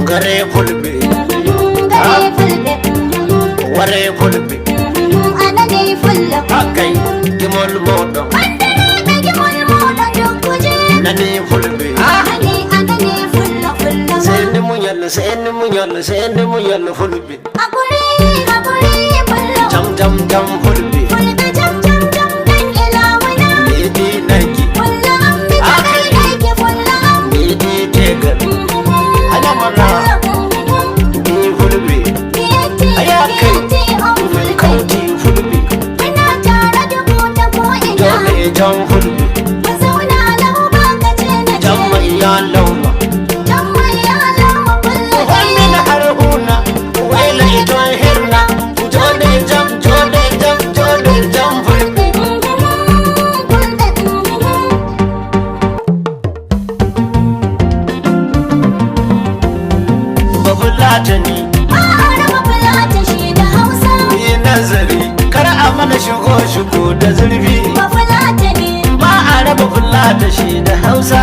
gare fulbe ware fulbe anane fulla akai gimol modo nani fulbe anane fulla sende munyal fulbe akuri fulla jam fulbe jam dan ilawana medi nagi fulla ammi nagi fulla medi tegal ana mana di fulbe aya kai kauti fulbe ina tare da ku ta ko ina dole jam fulbe mu zauna lau ba ka ce na jam mai ya lauma wannan haruna waila iton hirna jode jam fulbe babulata ni yi nazari kar a mana shigo da zurfi ba a raba fulata shi da hausa